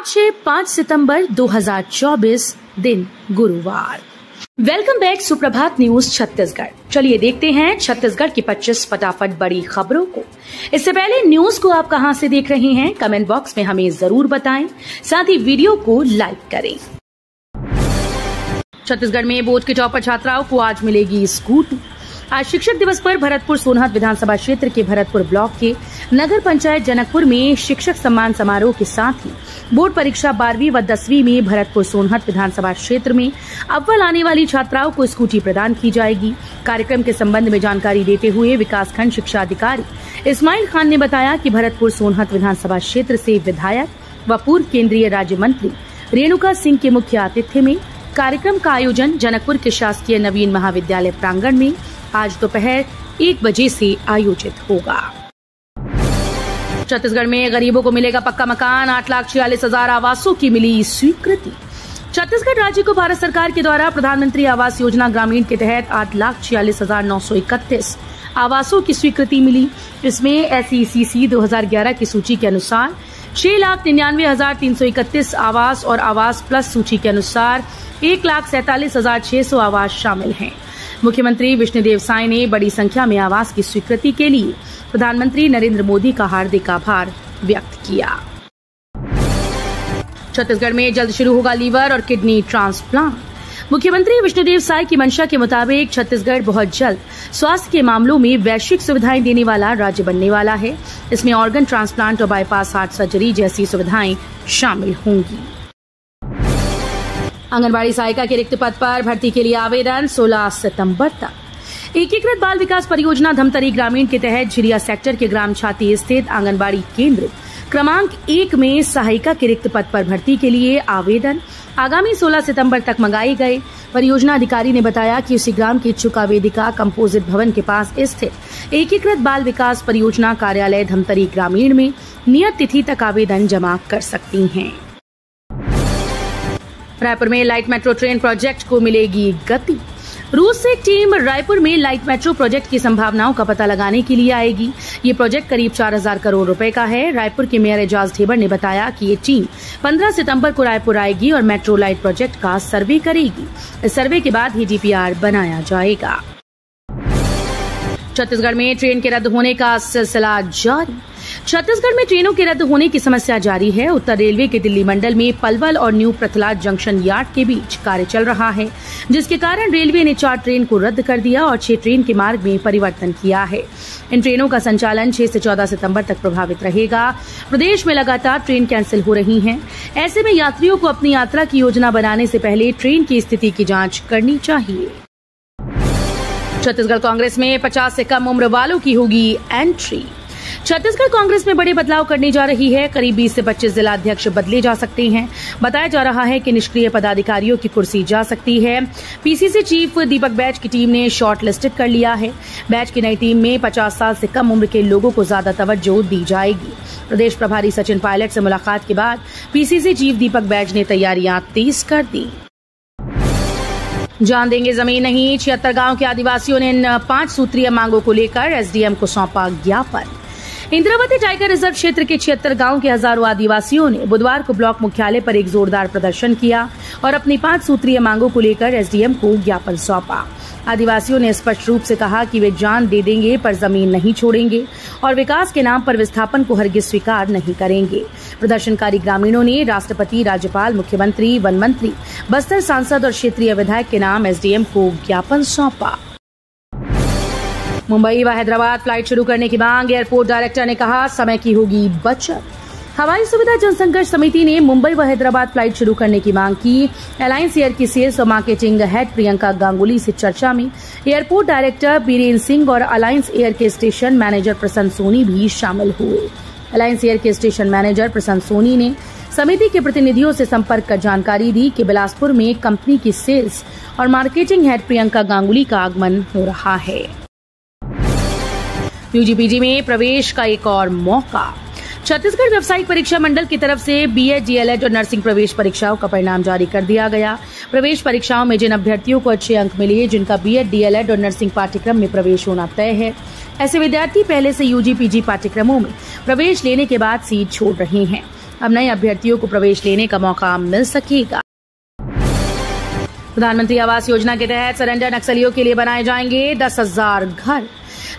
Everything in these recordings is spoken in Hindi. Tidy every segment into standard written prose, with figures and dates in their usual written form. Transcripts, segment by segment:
आज है 5 सितंबर 2024 दिन गुरुवार। वेलकम बैक सुप्रभात न्यूज छत्तीसगढ़। चलिए देखते हैं छत्तीसगढ़ की 25 फटाफट बड़ी खबरों को। इससे पहले न्यूज को आप कहां से देख रहे हैं कमेंट बॉक्स में हमें जरूर बताएं, साथ ही वीडियो को लाइक करें। छत्तीसगढ़ में बोर्ड के टॉपर छात्राओं को आज मिलेगी स्कूटी। आज शिक्षक दिवस पर भरतपुर सोनहत विधानसभा क्षेत्र के भरतपुर ब्लॉक के नगर पंचायत जनकपुर में शिक्षक सम्मान समारोह के साथ ही बोर्ड परीक्षा 12वीं व 10वीं में भरतपुर सोनहत विधानसभा क्षेत्र में अव्वल आने वाली छात्राओं को स्कूटी प्रदान की जाएगी। कार्यक्रम के संबंध में जानकारी देते हुए विकासखंड शिक्षा अधिकारी इस्माइल खान ने बताया कि भरतपुर सोनहत विधानसभा क्षेत्र से विधायक व पूर्व केंद्रीय राज्य मंत्री रेणुका सिंह के मुख्य आतिथ्य में कार्यक्रम का आयोजन जनकपुर के शासकीय नवीन महाविद्यालय प्रांगण में आज दोपहर 1 बजे से आयोजित होगा। छत्तीसगढ़ में गरीबों को मिलेगा पक्का मकान। 8,46,000 आवासों की मिली स्वीकृति। छत्तीसगढ़ राज्य को भारत सरकार के द्वारा प्रधानमंत्री आवास योजना ग्रामीण के तहत 8,46,931 आवासों की स्वीकृति मिली। इसमें SECC 2011 की सूची के अनुसार 6,99,331 आवास और आवास प्लस सूची के अनुसार 1,47,600 आवास शामिल हैं। मुख्यमंत्री विष्णुदेव साय ने बड़ी संख्या में आवास की स्वीकृति के लिए प्रधानमंत्री नरेंद्र मोदी का हार्दिक आभार व्यक्त किया। छत्तीसगढ़ में जल्द शुरू होगा लीवर और किडनी ट्रांसप्लांट। मुख्यमंत्री विष्णुदेव साय की मंशा के मुताबिक छत्तीसगढ़ बहुत जल्द स्वास्थ्य के मामलों में वैश्विक सुविधाएं देने वाला राज्य बनने वाला है। इसमें ऑर्गन ट्रांसप्लांट और बाईपास हार्ट सर्जरी जैसी सुविधाएं शामिल होंगी। आंगनबाड़ी सहायिका के रिक्त पद पर भर्ती के लिए आवेदन 16 सितंबर तक। एकीकृत बाल विकास परियोजना धमतरी ग्रामीण के तहत झिरिया सेक्टर के ग्राम छाती स्थित आंगनबाड़ी केंद्र क्रमांक 1 में सहायिका के रिक्त पद पर भर्ती के लिए आवेदन आगामी 16 सितंबर तक मंगाए गए। परियोजना अधिकारी ने बताया कि उसी ग्राम की इच्छुक आवेदिका कंपोजिट भवन के पास स्थित एकीकृत बाल विकास परियोजना कार्यालय धमतरी ग्रामीण में नियत तिथि तक आवेदन जमा कर सकती हैं। रायपुर में लाइट मेट्रो ट्रेन प्रोजेक्ट को मिलेगी गति। रूस से एक टीम रायपुर में लाइट मेट्रो प्रोजेक्ट की संभावनाओं का पता लगाने के लिए आएगी। ये प्रोजेक्ट करीब 4,000 करोड़ रुपए का है। रायपुर के मेयर एजाज ढेबर ने बताया कि ये टीम 15 सितंबर को रायपुर आएगी और मेट्रो लाइट प्रोजेक्ट का सर्वे करेगी। इस सर्वे के बाद ही DPR बनाया जाएगा। छत्तीसगढ़ में ट्रेन के रद्द होने का सिलसिला जारी। छत्तीसगढ़ में ट्रेनों के रद्द होने की समस्या जारी है। उत्तर रेलवे के दिल्ली मंडल में पलवल और न्यू प्रथलाद जंक्शन यार्ड के बीच कार्य चल रहा है, जिसके कारण रेलवे ने 4 ट्रेन को रद्द कर दिया और 6 ट्रेन के मार्ग में परिवर्तन किया है। इन ट्रेनों का संचालन 6 से 14 सितंबर तक प्रभावित रहेगा। प्रदेश में लगातार ट्रेन कैंसिल हो रही हैं। ऐसे में यात्रियों को अपनी यात्रा की योजना बनाने से पहले ट्रेन की स्थिति की जांच करनी चाहिए। छत्तीसगढ़ कांग्रेस में 50 से कम उम्र वालों की होगी एंट्री। छत्तीसगढ़ कांग्रेस में बड़े बदलाव करने जा रही है। करीब 20 से 25 जिला अध्यक्ष बदले जा सकते हैं। बताया जा रहा है कि निष्क्रिय पदाधिकारियों की कुर्सी जा सकती है। PCC चीफ दीपक बैज की टीम ने शॉर्ट लिस्टेड कर लिया है। बैज की नई टीम में 50 साल से कम उम्र के लोगों को ज्यादा तवज्जो दी जाएगी। प्रदेश प्रभारी सचिन पायलट से मुलाकात के बाद PCC चीफ दीपक बैज ने तैयारियां तेज कर दी। जान देंगे जमीन नहीं। 76 गांव के आदिवासियों ने इन 5 सूत्रीय मांगों को लेकर SDM को सौंपा ज्ञापन। इंद्रावती टाइगर रिजर्व क्षेत्र के 76 गांव के हजारों आदिवासियों ने बुधवार को ब्लॉक मुख्यालय पर एक जोरदार प्रदर्शन किया और अपनी 5 सूत्रीय मांगों को लेकर SDM को ज्ञापन सौंपा। आदिवासियों ने स्पष्ट रूप से कहा कि वे जान दे देंगे पर जमीन नहीं छोड़ेंगे और विकास के नाम पर विस्थापन को हरगिज स्वीकार नहीं करेंगे। प्रदर्शनकारी ग्रामीणों ने राष्ट्रपति, राज्यपाल, मुख्यमंत्री, वन मंत्री, बस्तर सांसद और क्षेत्रीय विधायक के नाम SDM को ज्ञापन सौंपा। मुंबई व हैदराबाद फ्लाइट शुरू करने की मांग। एयरपोर्ट डायरेक्टर ने कहा समय की होगी बचत। हवाई सुविधा जनसंघर्ष समिति ने मुंबई व हैदराबाद फ्लाइट शुरू करने की मांग की। अलायंस एयर की सेल्स और मार्केटिंग हेड प्रियंका गांगुली से चर्चा में एयरपोर्ट डायरेक्टर बीरेन सिंह और अलायंस एयर के स्टेशन मैनेजर प्रसन्न सोनी भी शामिल हुए। अलायंस एयर के स्टेशन मैनेजर प्रसन्न सोनी ने समिति के प्रतिनिधियों से संपर्क कर जानकारी दी कि बिलासपुर में कंपनी की सेल्स और मार्केटिंग हेड प्रियंका गांगुली का आगमन हो रहा है। UG/PG में प्रवेश का एक और मौका। छत्तीसगढ़ व्यावसायिक परीक्षा मंडल की तरफ से BEd, DLEd और नर्सिंग प्रवेश परीक्षाओं का परिणाम जारी कर दिया गया। प्रवेश परीक्षाओं में जिन अभ्यर्थियों को अच्छे अंक मिले, जिनका BEd, DLEd और नर्सिंग पाठ्यक्रम में प्रवेश होना तय है, ऐसे विद्यार्थी पहले से UG/PG पाठ्यक्रमों में प्रवेश लेने के बाद सीट छोड़ रहे हैं। अब नए अभ्यर्थियों को प्रवेश लेने का मौका मिल सकेगा। प्रधानमंत्री आवास योजना के तहत सरेंडर नक्सलियों के लिए बनाए जाएंगे 10,000 घर।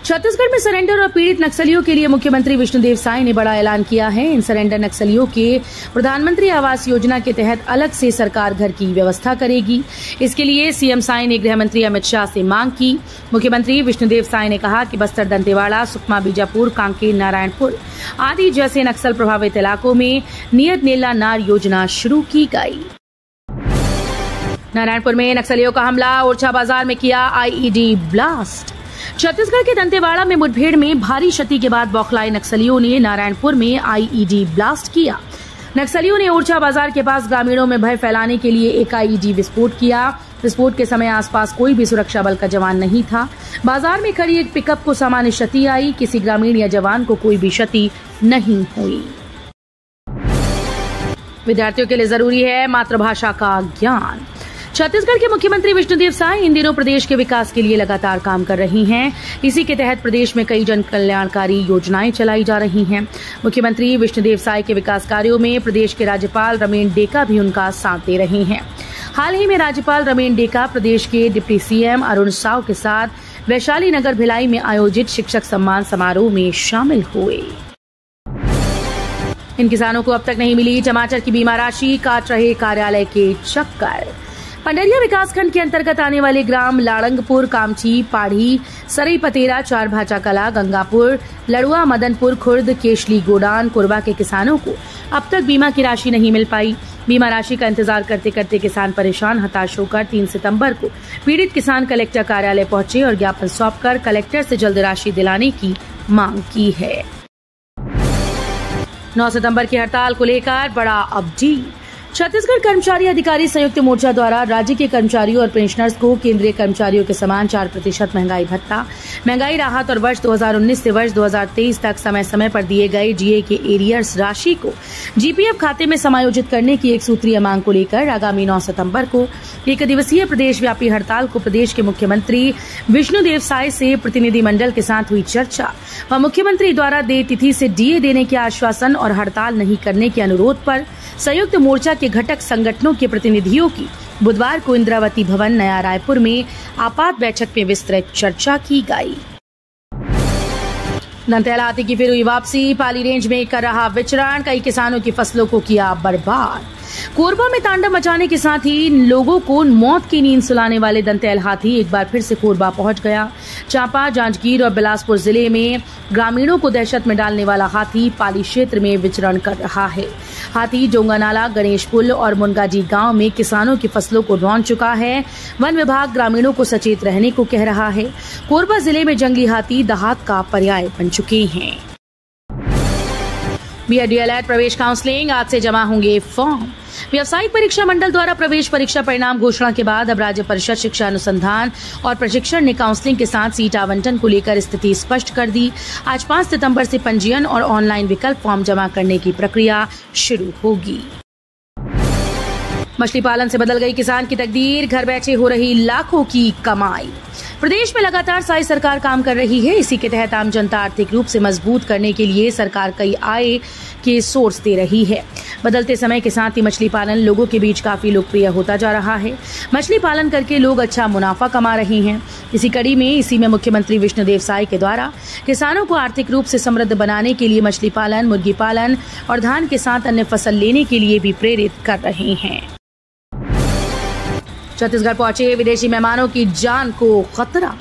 छत्तीसगढ़ में सरेंडर और पीड़ित नक्सलियों के लिए मुख्यमंत्री विष्णुदेव साय ने बड़ा ऐलान किया है। इन सरेंडर नक्सलियों के प्रधानमंत्री आवास योजना के तहत अलग से सरकार घर की व्यवस्था करेगी। इसके लिए सीएम साय ने गृह मंत्री अमित शाह से मांग की। मुख्यमंत्री विष्णुदेव साय ने कहा कि बस्तर, दंतेवाड़ा, सुकमा, बीजापुर, कांकेर, नारायणपुर आदि जैसे नक्सल प्रभावित इलाकों में नियत नेला नार योजना शुरू की गई। नारायणपुर में नक्सलियों का हमला, ओरछा बाजार में किया आईईडी ब्लास्ट। छत्तीसगढ़ के दंतेवाड़ा में मुठभेड़ में भारी क्षति के बाद बौखलाए नक्सलियों ने नारायणपुर में आईईडी ब्लास्ट किया। नक्सलियों ने ओरछा बाजार के पास ग्रामीणों में भय फैलाने के लिए एक आईईडी विस्फोट किया। विस्फोट के समय आसपास कोई भी सुरक्षा बल का जवान नहीं था। बाजार में खड़ी एक पिकअप को सामान्य क्षति आई। किसी ग्रामीण या जवान को कोई भी क्षति नहीं हुई। विद्यार्थियों के लिए जरूरी है मातृभाषा का ज्ञान। छत्तीसगढ़ के मुख्यमंत्री विष्णुदेव साय इन दिनों प्रदेश के विकास के लिए लगातार काम कर रही हैं। इसी के तहत प्रदेश में कई जन कल्याणकारी योजनाएं चलाई जा रही हैं। मुख्यमंत्री विष्णुदेव साय के विकास कार्यों में प्रदेश के राज्यपाल रमेन डेका भी उनका साथ दे रहे हैं। हाल ही में राज्यपाल रमेन डेका प्रदेश के डिप्टी सीएम अरुण साव के साथ वैशाली नगर भिलाई में आयोजित शिक्षक सम्मान समारोह में शामिल हुए। इन किसानों को अब तक नहीं मिली टमाटर की बीमा राशि, काट रहे कार्यालय के चक्कर। पंडरिया विकासखंड के अंतर्गत आने वाले ग्राम लाड़ंगपुर, कामठी, पाढ़ी, सरई पतेरा, चार भाचा कला, गंगापुर, लड़ुआ, मदनपुर, खुर्द, केशली, गोडान, कोरबा के किसानों को अब तक बीमा की राशि नहीं मिल पाई। बीमा राशि का इंतजार करते करते किसान परेशान, हताश होकर 3 सितंबर को पीड़ित किसान कलेक्टर कार्यालय पहुंचे और ज्ञापन सौंपकर कलेक्टर से जल्द राशि दिलाने की मांग की है। 9 सितंबर की हड़ताल को लेकर बड़ा अपडेट। छत्तीसगढ़ कर्मचारी अधिकारी संयुक्त मोर्चा द्वारा राज्य के कर्मचारियों और पेंशनर्स को केंद्रीय कर्मचारियों के समान 4% महंगाई भत्ता, महंगाई राहत और वर्ष 2019 से वर्ष 2023 तक समय समय पर दिए गए डीए के एरियर्स राशि को जीपीएफ खाते में समायोजित करने की एक सूत्रीय मांग को लेकर आगामी 9 सितंबर को एक दिवसीय प्रदेश व्यापी हड़ताल को प्रदेश के मुख्यमंत्री विष्णुदेव साय से प्रतिनिधिमंडल के साथ हुई चर्चा व मुख्यमंत्री द्वारा देय तिथि से डीए देने के आश्वासन और हड़ताल नहीं करने के अनुरोध पर संयुक्त मोर्चा के घटक संगठनों के प्रतिनिधियों की बुधवार को इंद्रावती भवन, नया रायपुर में आपात बैठक में विस्तृत चर्चा की गई। दंतेला हाथी की फिर हुई वापसी, पाली रेंज में कर रहा विचरण, कई किसानों की फसलों को किया बर्बाद। कोरबा में तांडव मचाने के साथ ही लोगों को मौत की नींद सुलाने वाले दंतेल हाथी एक बार फिर से कोरबा पहुंच गया। चांपा, जांजगीर और बिलासपुर जिले में ग्रामीणों को दहशत में डालने वाला हाथी पाली क्षेत्र में विचरण कर रहा है। हाथी जोंगानाला, गणेशपुल और मुनगाजी गांव में किसानों की फसलों को रौंद चुका है। वन विभाग ग्रामीणों को सचेत रहने को कह रहा है। कोरबा जिले में जंगली हाथी दहात का पर्याय बन चुके हैं। बीएड प्रवेश काउंसलिंग, आज से जमा होंगे फॉर्म। व्यावसायिक परीक्षा मंडल द्वारा प्रवेश परीक्षा परिणाम घोषणा के बाद अब राज्य परिषद शिक्षा अनुसंधान और प्रशिक्षण ने काउंसलिंग के साथ सीट आवंटन को लेकर स्थिति स्पष्ट कर दी। आज 5 सितंबर से पंजीयन और ऑनलाइन विकल्प फॉर्म जमा करने की प्रक्रिया शुरू होगी। मछली पालन से बदल गई किसान की तकदीर, घर बैठे हो रही लाखों की कमाई। प्रदेश में लगातार साय सरकार काम कर रही है। इसी के तहत आम जनता आर्थिक रूप से मजबूत करने के लिए सरकार कई आय के सोर्स दे रही है। बदलते समय के साथ ही मछली पालन लोगों के बीच काफी लोकप्रिय होता जा रहा है। मछली पालन करके लोग अच्छा मुनाफा कमा रहे हैं। इसी कड़ी में इसी में मुख्यमंत्री विष्णुदेव साय के द्वारा किसानों को आर्थिक रूप से समृद्ध बनाने के लिए मछली पालन, मुर्गी पालन और धान के साथ अन्य फसल लेने के लिए भी प्रेरित कर रहे हैं। छत्तीसगढ़ पहुंचे विदेशी मेहमानों की जान को खतरा।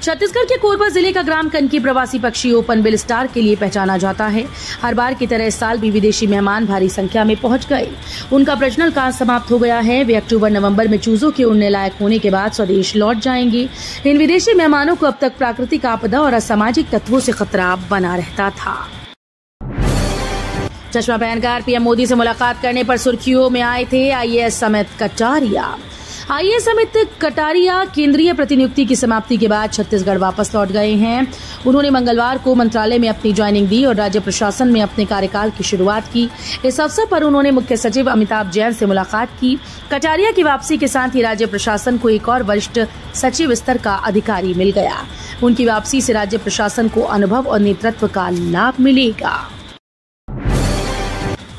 छत्तीसगढ़ के कोरबा जिले का ग्राम कनकी प्रवासी पक्षी ओपन बिल स्टार के लिए पहचाना जाता है। हर बार की तरह इस साल भी विदेशी मेहमान भारी संख्या में पहुंच गए। उनका प्रजनन काल समाप्त हो गया है। वे अक्टूबर-नवंबर में चूजों के उड़ने लायक होने के बाद स्वदेश लौट जाएंगे। इन विदेशी मेहमानों को अब तक प्राकृतिक आपदा और असामाजिक तत्वों से खतरा बना रहता था। चश्मा पहनकर पीएम मोदी से मुलाकात करने पर सुर्खियों में आए थे आईएएस अमित कटारिया। आईएएस अमित कटारिया केंद्रीय प्रतिनियुक्ति की समाप्ति के बाद छत्तीसगढ़ वापस लौट गए हैं। उन्होंने मंगलवार को मंत्रालय में अपनी ज्वाइनिंग दी और राज्य प्रशासन में अपने कार्यकाल की शुरुआत की। इस अवसर पर उन्होंने मुख्य सचिव अमिताभ जैन से मुलाकात की। कटारिया की वापसी के साथ ही राज्य प्रशासन को एक और वरिष्ठ सचिव स्तर का अधिकारी मिल गया। उनकी वापसी से राज्य प्रशासन को अनुभव और नेतृत्व का लाभ मिलेगा।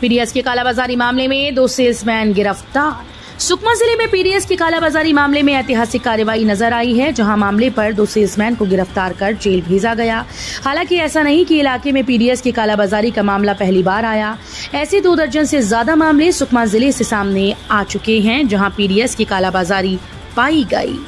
पीडीएस के कालाबाजारी मामले में 2 सेल्समैन गिरफ्तार। सुकमा जिले में पीडीएस की कालाबाजारी मामले में ऐतिहासिक कार्रवाई नजर आई है, जहां मामले पर 2 सेल्समैन को गिरफ्तार कर जेल भेजा गया। हालांकि ऐसा नहीं कि इलाके में पीडीएस की कालाबाजारी का मामला पहली बार आया। ऐसे 2 दर्जन से ज्यादा मामले सुकमा जिले से सामने आ चुके हैं, जहां पीडीएस की कालाबाजारी पाई गई।